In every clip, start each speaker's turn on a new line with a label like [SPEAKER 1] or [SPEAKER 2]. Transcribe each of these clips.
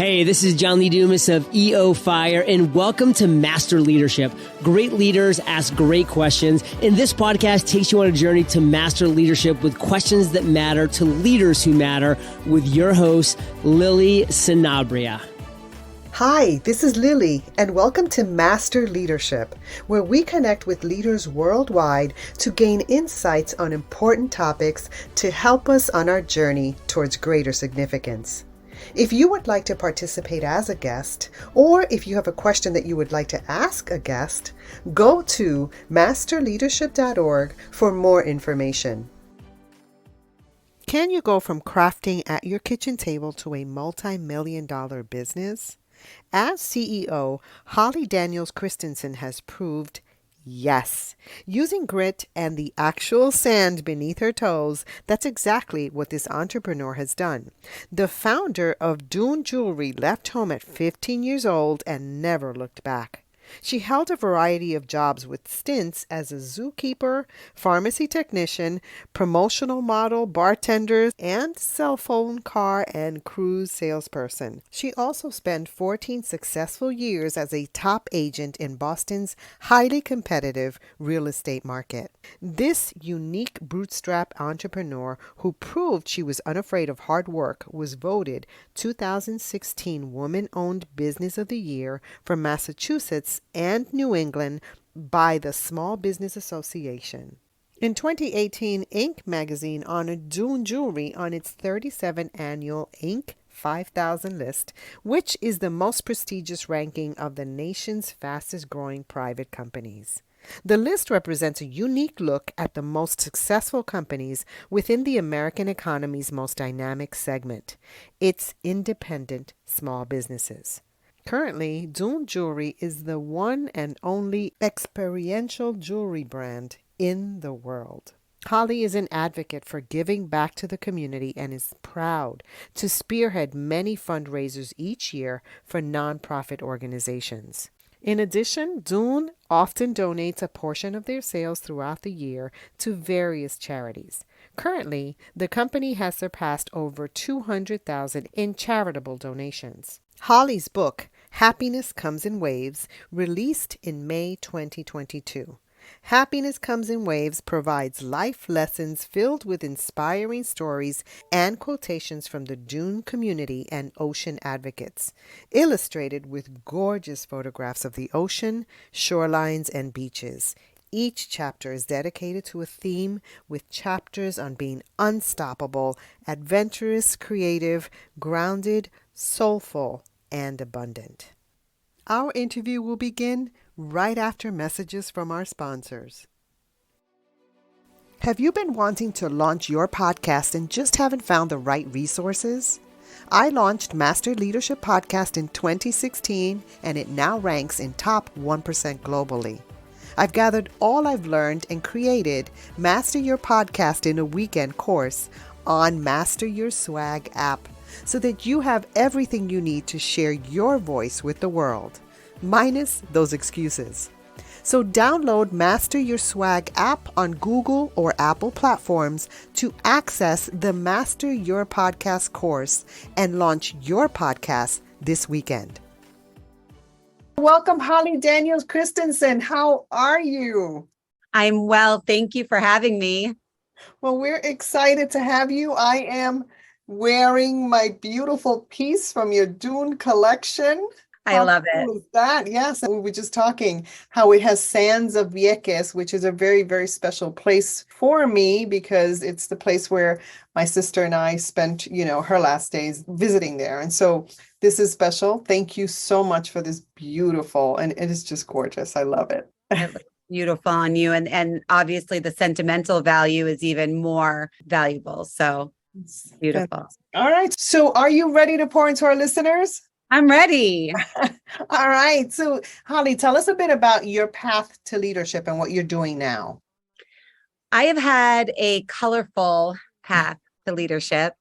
[SPEAKER 1] Hey, this is John Lee Dumas of EO Fire, and welcome to Master Leadership. Great leaders ask great questions, and this podcast takes you on a journey to master leadership with questions that matter to leaders who matter with your host, Lily Sanabria.
[SPEAKER 2] Hi, this is Lily, and welcome to Master Leadership, where we connect with leaders worldwide to gain insights on important topics to help us on our journey towards greater significance. If you would like to participate as a guest, or if you have a question that you would like to ask a guest, go to masterleadership.org for more information. Can you go from crafting at your kitchen table to a multi-million-dollar business? As CEO, Holly Daniels Christensen has proved yes. Using grit and the actual sand beneath her toes, that's exactly what this entrepreneur has done. The founder of Dune Jewelry left home at 15 years old and never looked back. She held a variety of jobs with stints as a zookeeper, pharmacy technician, promotional model, bartender, and cell phone, car, and cruise salesperson. She also spent 14 successful years as a top agent in Boston's highly competitive real estate market. This unique bootstrap entrepreneur who proved she was unafraid of hard work was voted 2016 Woman-Owned Business of the Year from Massachusetts and New England by the Small Business Association. In 2018, Inc. magazine honored Dune Jewelry on its 37th annual Inc. 5000 list, which is the most prestigious ranking of the nation's fastest growing private companies. The list represents a unique look at the most successful companies within the American economy's most dynamic segment, its independent small businesses. Currently, Dune Jewelry is the one and only experiential jewelry brand in the world. Holly is an advocate for giving back to the community and is proud to spearhead many fundraisers each year for nonprofit organizations. In addition, Dune often donates a portion of their sales throughout the year to various charities. Currently, the company has surpassed over $200,000 in charitable donations. Holly's book, Happiness Comes in Waves, released in May 2022. Happiness Comes in Waves provides life lessons filled with inspiring stories and quotations from the Dune community and ocean advocates, illustrated with gorgeous photographs of the ocean, shorelines, and beaches. Each chapter is dedicated to a theme, with chapters on being unstoppable, adventurous, creative, grounded, soulful, and abundant. Our interview will begin right after messages from our sponsors. Have you been wanting to launch your podcast and just haven't found the right resources? I launched Master Leadership Podcast in 2016, and it now ranks in top 1% globally. I've gathered all I've learned and created Master Your Podcast in a Weekend course on Master Your Swag app, so that you have everything you need to share your voice with the world, minus those excuses. So download Master Your Swag app on Google or Apple platforms to access the Master Your Podcast course and launch your podcast this weekend. Welcome, Holly Daniels Christensen. How are you?
[SPEAKER 3] I'm well. Thank you for having me.
[SPEAKER 2] Well, we're excited to have you. I am wearing my beautiful piece from your Dune collection.
[SPEAKER 3] I love it.
[SPEAKER 2] Is that? Yes. We were just talking how it has Sands of Vieques, which is a very, very special place for me because it's the place where my sister and I spent, her last days visiting there. And so this is special. Thank you so much for this beautiful, and it is just gorgeous. I love it.
[SPEAKER 3] It looks beautiful on you. And obviously the sentimental value is even more valuable. So it's beautiful.
[SPEAKER 2] All right. So are you ready to pour into our listeners?
[SPEAKER 3] I'm ready.
[SPEAKER 2] All right. So, Holly, tell us a bit about your path to leadership and what you're doing now.
[SPEAKER 3] I have had a colorful path to leadership.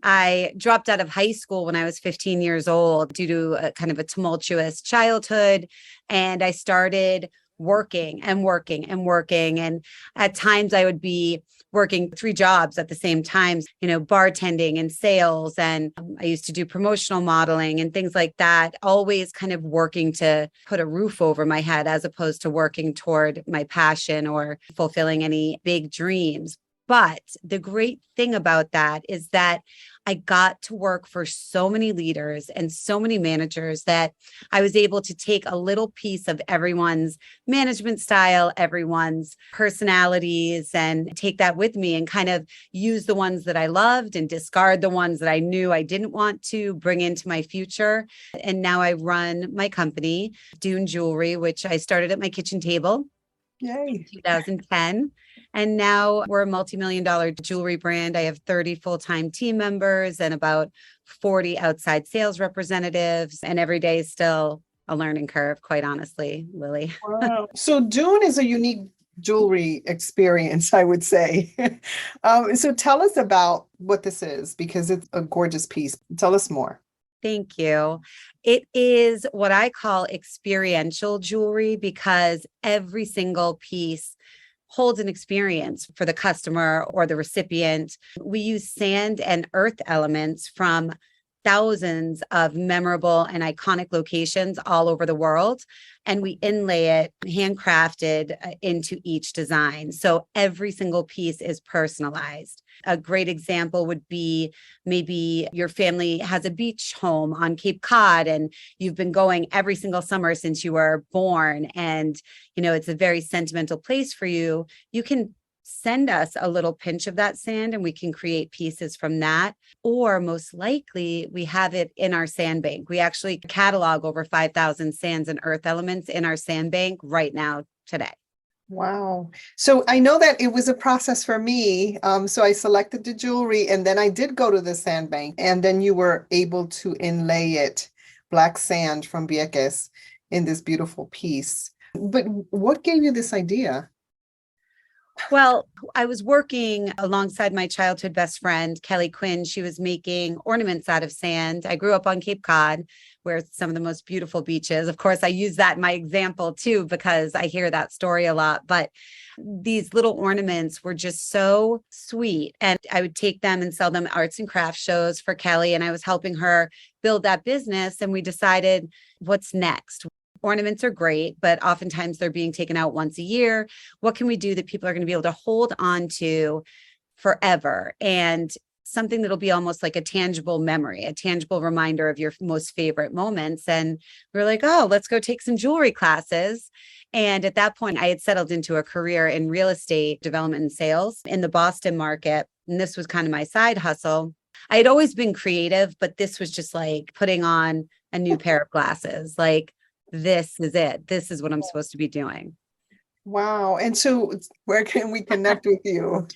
[SPEAKER 3] I dropped out of high school when I was 15 years old due to a kind of a tumultuous childhood. And I started working and working and working. And at times I would be working 3 jobs at the same time, bartending and sales. And I used to do promotional modeling and things like that, always kind of working to put a roof over my head as opposed to working toward my passion or fulfilling any big dreams. But the great thing about that is that I got to work for so many leaders and so many managers that I was able to take a little piece of everyone's management style, everyone's personalities, and take that with me and kind of use the ones that I loved and discard the ones that I knew I didn't want to bring into my future. And now I run my company, Dune Jewelry, which I started at my kitchen table.
[SPEAKER 2] Yay.
[SPEAKER 3] 2010. And now we're a multi-million-dollar jewelry brand. I have 30 full-time team members and about 40 outside sales representatives. And every day is still a learning curve, quite honestly, Lily.
[SPEAKER 2] Wow. So Dune is a unique jewelry experience, I would say. So tell us about what this is, because it's a gorgeous piece. Tell us more.
[SPEAKER 3] Thank you. It is what I call experiential jewelry because every single piece holds an experience for the customer or the recipient. We use sand and earth elements from thousands of memorable and iconic locations all over the world. And we inlay it handcrafted into each design. So every single piece is personalized. A great example would be maybe your family has a beach home on Cape Cod and you've been going every single summer since you were born. And, it's a very sentimental place for you. You can send us a little pinch of that sand and we can create pieces from that. Or most likely we have it in our sand bank. We actually catalog over 5,000 sands and earth elements in our sand bank right now today.
[SPEAKER 2] Wow. So I know that it was a process for me. So I selected the jewelry and then I did go to the sand bank and then you were able to inlay it, black sand from Vieques, in this beautiful piece. But what gave you this idea?
[SPEAKER 3] Well, I was working alongside my childhood best friend, Kelly Quinn. She was making ornaments out of sand. I grew up on Cape Cod, where it's some of the most beautiful beaches. Of course, I use that in my example too, because I hear that story a lot. But these little ornaments were just so sweet. And I would take them and sell them at arts and crafts shows for Kelly. And I was helping her build that business. And we decided, what's next? Ornaments are great, but oftentimes they're being taken out once a year. What can we do that people are going to be able to hold on to forever? And something that'll be almost like a tangible memory, a tangible reminder of your most favorite moments. And we were like, oh, let's go take some jewelry classes. And at that point, I had settled into a career in real estate development and sales in the Boston market. And this was kind of my side hustle. I had always been creative, but this was just like putting on a new pair of glasses. Like, this is it. This is what I'm supposed to be doing.
[SPEAKER 2] Wow. And so where can we connect with you?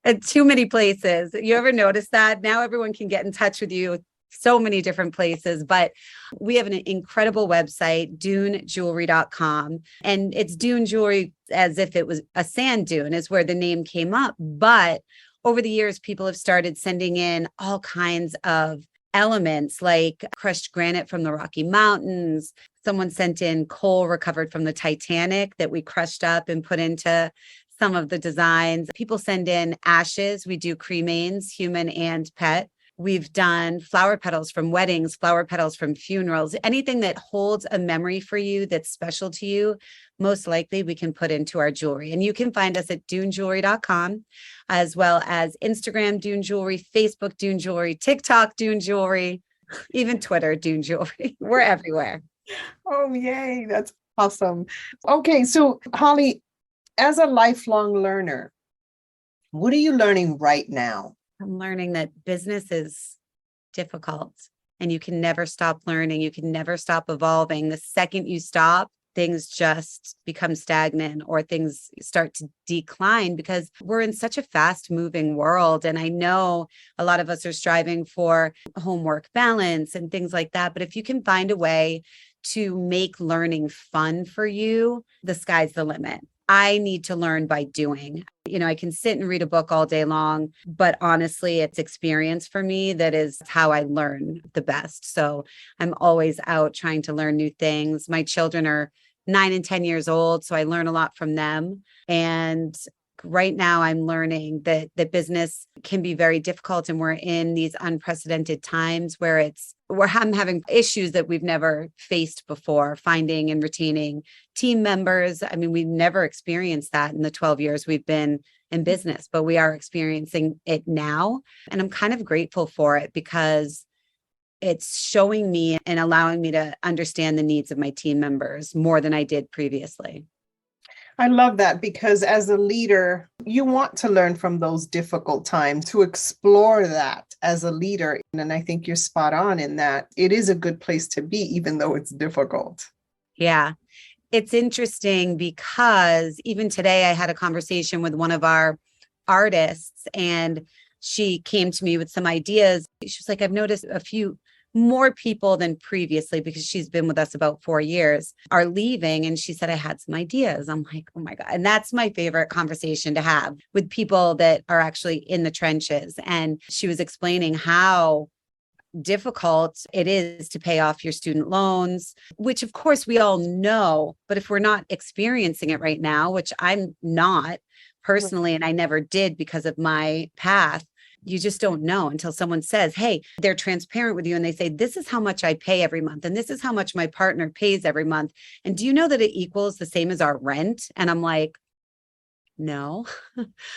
[SPEAKER 3] At too many places. You ever notice that? Now everyone can get in touch with you so many different places, but we have an incredible website, dunejewelry.com. And it's Dune Jewelry as if it was a sand dune is where the name came up. But over the years, people have started sending in all kinds of elements like crushed granite from the Rocky Mountains. Someone sent in coal recovered from the Titanic that we crushed up and put into some of the designs. People send in ashes. We do cremains, human and pet. We've done flower petals from weddings, flower petals from funerals, anything that holds a memory for you that's special to you, most likely we can put into our jewelry. And you can find us at dunejewelry.com, as well as Instagram, Dune Jewelry, Facebook, Dune Jewelry, TikTok, Dune Jewelry, even Twitter, Dune Jewelry. We're everywhere.
[SPEAKER 2] Oh, yay. That's awesome. Okay. So Holly, as a lifelong learner, what are you learning right now?
[SPEAKER 3] I'm learning that business is difficult and you can never stop learning. You can never stop evolving. The second you stop, things just become stagnant or things start to decline because we're in such a fast moving world. And I know a lot of us are striving for homework balance and things like that. But if you can find a way to make learning fun for you, the sky's the limit. I need to learn by doing. I can sit and read a book all day long, but honestly, it's experience for me that is how I learn the best. So I'm always out trying to learn new things. My children are 9 and 10 years old. So I learn a lot from them. And right now I'm learning that business can be very difficult, and we're in these unprecedented times where I'm having issues that we've never faced before, finding and retaining team members. I mean, we've never experienced that in the 12 years we've been in business, but we are experiencing it now. And I'm kind of grateful for it because it's showing me and allowing me to understand the needs of my team members more than I did previously.
[SPEAKER 2] I love that, because as a leader, you want to learn from those difficult times, to explore that as a leader. And I think you're spot on in that it is a good place to be, even though it's difficult.
[SPEAKER 3] Yeah. It's interesting because even today I had a conversation with one of our artists, and she came to me with some ideas. She was like, I've noticed a few more people than previously, because she's been with us about 4 years, are leaving. And she said, I had some ideas. I'm like, oh my God. And that's my favorite conversation to have with people that are actually in the trenches. And she was explaining how difficult it is to pay off your student loans, which of course we all know, but if we're not experiencing it right now, which I'm not personally, and I never did because of my path, you just don't know until someone says, hey, they're transparent with you and they say, this is how much I pay every month. And this is how much my partner pays every month. And do you know that it equals the same as our rent? And I'm like, no,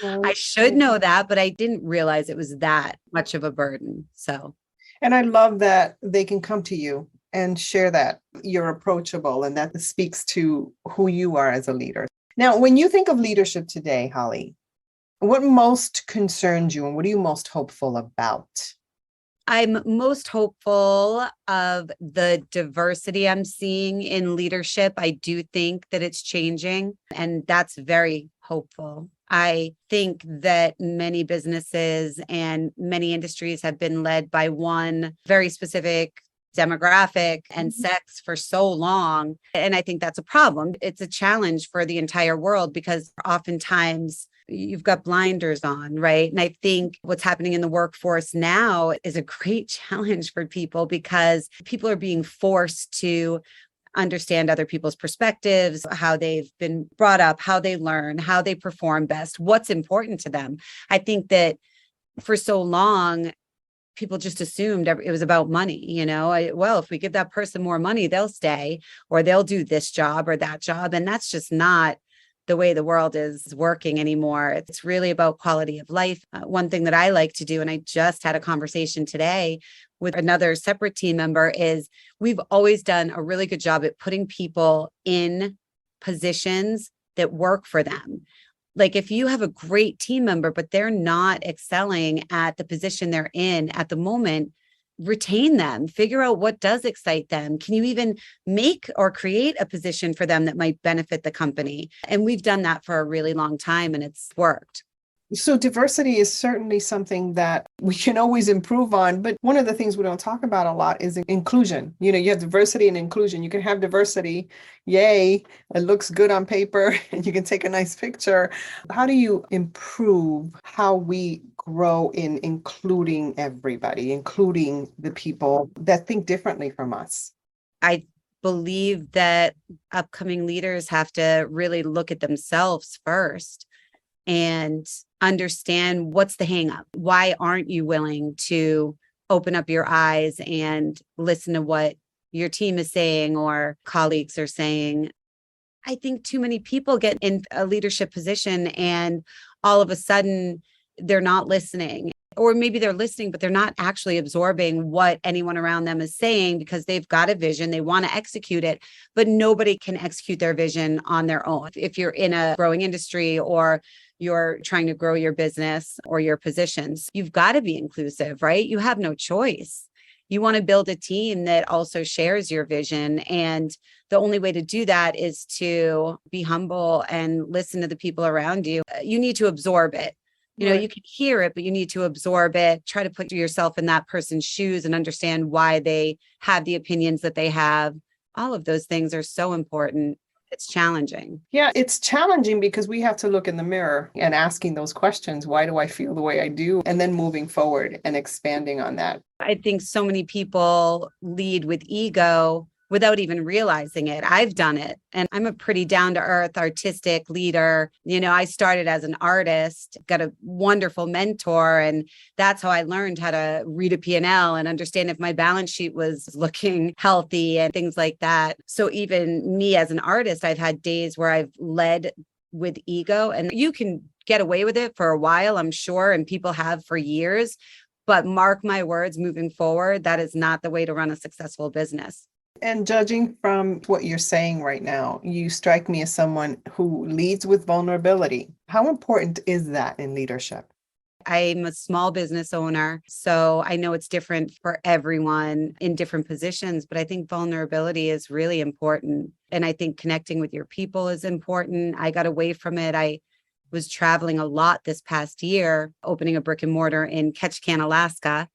[SPEAKER 3] I should know that, but I didn't realize it was that much of a burden. So.
[SPEAKER 2] And I love that they can come to you and share that you're approachable, and that speaks to who you are as a leader. Now, when you think of leadership today, Holly, what most concerns you and what are you most hopeful about?
[SPEAKER 3] I'm most hopeful of the diversity I'm seeing in leadership. I do think that it's changing, and that's very hopeful. I think that many businesses and many industries have been led by one very specific demographic and sex for so long. And I think that's a problem. It's a challenge for the entire world because oftentimes you've got blinders on, right? And I think what's happening in the workforce now is a great challenge for people because people are being forced to understand other people's perspectives, how they've been brought up, how they learn, how they perform best, what's important to them. I think that for so long, people just assumed it was about money, well, if we give that person more money, they'll stay, or they'll do this job or that job. And that's just not the way the world is working anymore. It's really about quality of life. One thing that I like to do, and I just had a conversation today with another separate team member, is we've always done a really good job at putting people in positions that work for them. Like if you have a great team member, but they're not excelling at the position they're in at the moment, retain them, figure out what does excite them. Can you even make or create a position for them that might benefit the company? And we've done that for a really long time and it's worked.
[SPEAKER 2] So diversity is certainly something that we can always improve on. But one of the things we don't talk about a lot is inclusion. You have diversity and inclusion. You can have diversity. Yay. It looks good on paper and you can take a nice picture. How do you improve how we grow in including everybody, including the people that think differently from us?
[SPEAKER 3] I believe that upcoming leaders have to really look at themselves first and understand what's the hang up. Why aren't you willing to open up your eyes and listen to what your team is saying or colleagues are saying? I think too many people get in a leadership position and all of a sudden they're not listening. Or maybe they're listening, but they're not actually absorbing what anyone around them is saying because they've got a vision, they want to execute it, but nobody can execute their vision on their own. If you're in a growing industry or you're trying to grow your business or your positions, you've got to be inclusive, right? You have no choice. You want to build a team that also shares your vision. And the only way to do that is to be humble and listen to the people around you. You need to absorb it. You can hear it, but you need to absorb it. Try to put yourself in that person's shoes and understand why they have the opinions that they have. All of those things are so important. It's challenging.
[SPEAKER 2] Yeah, it's challenging because we have to look in the mirror and asking those questions. Why do I feel the way I do? And then moving forward and expanding on that.
[SPEAKER 3] I think so many people lead with ego without even realizing it. I've done it. And I'm a pretty down to earth, artistic leader. I started as an artist, got a wonderful mentor, and that's how I learned how to read a P&L and understand if my balance sheet was looking healthy and things like that. So even me as an artist, I've had days where I've led with ego, and you can get away with it for a while, I'm sure, and people have for years. But mark my words, moving forward, that is not the way to run a successful business.
[SPEAKER 2] And judging from what you're saying right now, you strike me as someone who leads with vulnerability. How important is that in leadership?
[SPEAKER 3] I'm a small business owner, so I know it's different for everyone in different positions, but I think vulnerability is really important. And I think connecting with your people is important. I got away from it. I was traveling a lot this past year, opening a brick and mortar in Ketchikan, Alaska.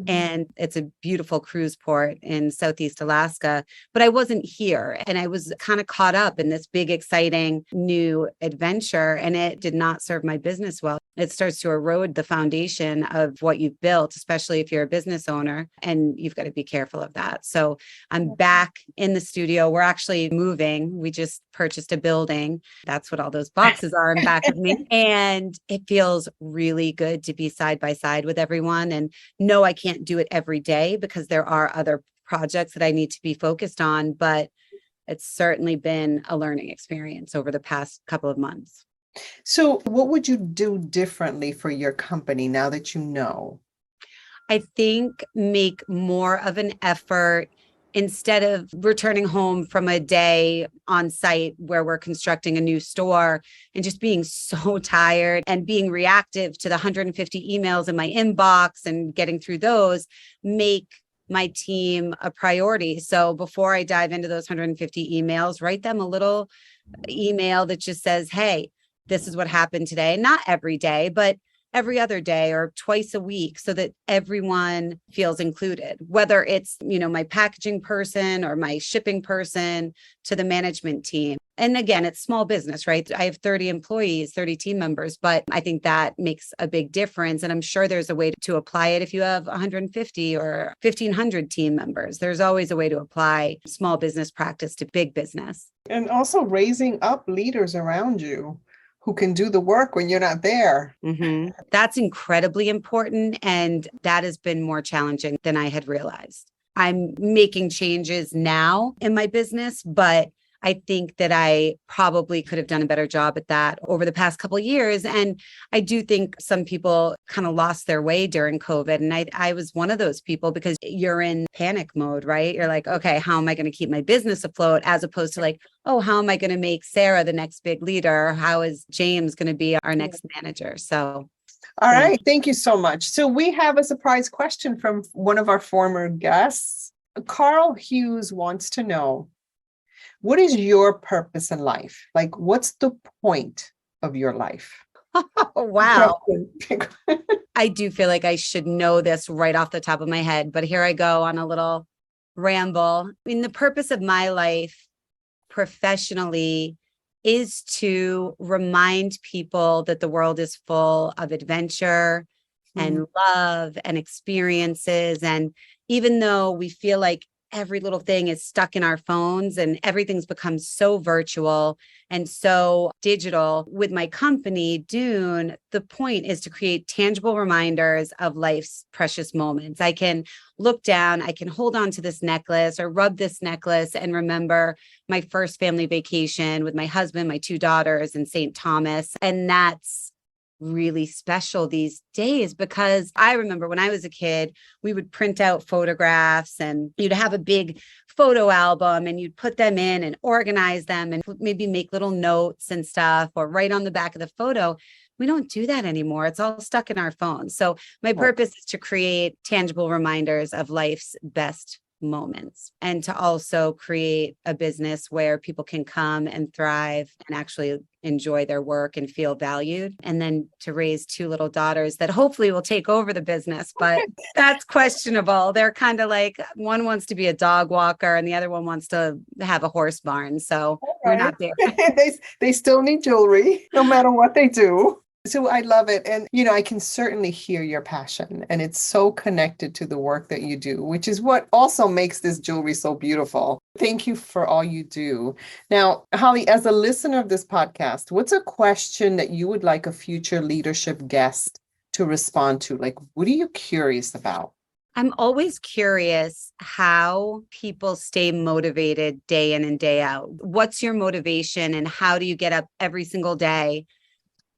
[SPEAKER 3] And it's a beautiful cruise port in Southeast Alaska, but I wasn't here. And I was kind of caught up in this big, exciting new adventure, and it did not serve my business well. It starts to erode the foundation of what you've built, especially if you're a business owner, and you've got to be careful of that. So I'm back in the studio. We're actually moving. We just purchased a building. That's what all those boxes are in back of me. And it feels really good to be side by side with everyone. And no, I can't do it every day because there are other projects that I need to be focused on, but it's certainly been a learning experience over the past couple of months.
[SPEAKER 2] So what would you do differently for your company now that you know?
[SPEAKER 3] I think make more of an effort instead of returning home from a day on site where we're constructing a new store and just being so tired and being reactive to the 150 emails in my inbox and getting through those, make my team a priority. So before I dive into those 150 emails, write them a little email that just says, hey, this is what happened today. Not every day, but every other day or twice a week so that everyone feels included, whether it's, my packaging person or my shipping person to the management team. And again, it's small business, right? I have 30 employees, 30 team members, but I think that makes a big difference. And I'm sure there's a way to apply it if you have 150 or 1,500 team members. There's always a way to apply small business practice to big business.
[SPEAKER 2] And also raising up leaders around you who can do the work when you're not there.
[SPEAKER 3] Mm-hmm. That's incredibly important. And that has been more challenging than I had realized. I'm making changes now in my business, but I think that I probably could have done a better job at that over the past couple of years. And I do think some people kind of lost their way during COVID. And I was one of those people because you're in panic mode, right? You're like, okay, how am I going to keep my business afloat? As opposed to like, oh, how am I going to make Sarah the next big leader? How is James going to be our next manager? So.
[SPEAKER 2] All right. Thank you so much. So we have a surprise question from one of our former guests. Carl Hughes wants to know, what is your purpose in life? Like, what's the point of your life?
[SPEAKER 3] Oh, wow. I do feel like I should know this right off the top of my head, but here I go on a little ramble. I mean, the purpose of my life professionally is to remind people that the world is full of adventure and love and experiences. And even though we feel like every little thing is stuck in our phones and everything's become so virtual and so digital, with my company, Dune, the point is to create tangible reminders of life's precious moments. I can look down, I can hold on to this necklace or rub this necklace and remember my first family vacation with my husband, my 2 daughters in St. Thomas. And that's really special these days because I remember when I was a kid, we would print out photographs and you'd have a big photo album and you'd put them in and organize them and maybe make little notes and stuff or write on the back of the photo. We don't do that anymore. It's all stuck in our phones. So my purpose is to create tangible reminders of life's best moments and to also create a business where people can come and thrive and actually enjoy their work and feel valued. And then to raise 2 little daughters that hopefully will take over the business, but that's questionable. They're kind of like, one wants to be a dog walker and the other one wants to have a horse barn. So we're not there.
[SPEAKER 2] They still need jewelry no matter what they do. So I love it. And, I can certainly hear your passion, and it's so connected to the work that you do, which is what also makes this jewelry so beautiful. Thank you for all you do. Now, Holly, as a listener of this podcast, what's a question that you would like a future leadership guest to respond to? Like, what are you curious about?
[SPEAKER 3] I'm always curious how people stay motivated day in and day out. What's your motivation, and how do you get up every single day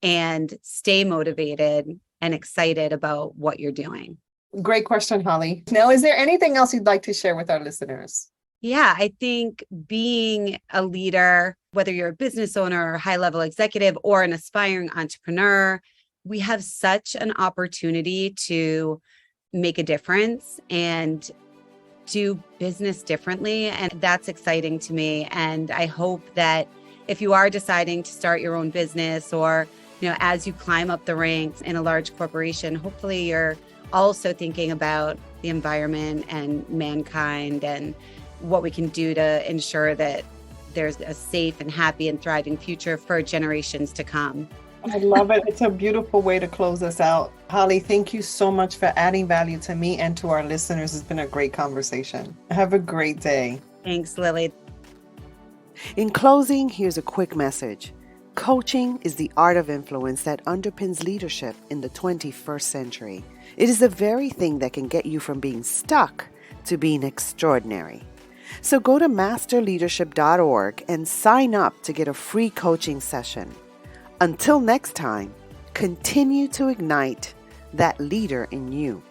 [SPEAKER 3] and stay motivated and excited about what you're doing?
[SPEAKER 2] Great question, Holly. Now, is there anything else you'd like to share with our listeners?
[SPEAKER 3] Yeah, I think being a leader, whether you're a business owner or high-level executive or an aspiring entrepreneur, we have such an opportunity to make a difference and do business differently. And that's exciting to me. And I hope that if you are deciding to start your own business, or, as you climb up the ranks in a large corporation, hopefully you're also thinking about the environment and mankind and what we can do to ensure that there's a safe and happy and thriving future for generations to come.
[SPEAKER 2] I love it. It's a beautiful way to close us out. Holly, thank you so much for adding value to me and to our listeners. It's been a great conversation. Have a great day.
[SPEAKER 3] Thanks, Lily.
[SPEAKER 2] In closing, here's a quick message. Coaching is the art of influence that underpins leadership in the 21st century. It is the very thing that can get you from being stuck to being extraordinary. So go to masterleadership.org and sign up to get a free coaching session. Until next time, continue to ignite that leader in you.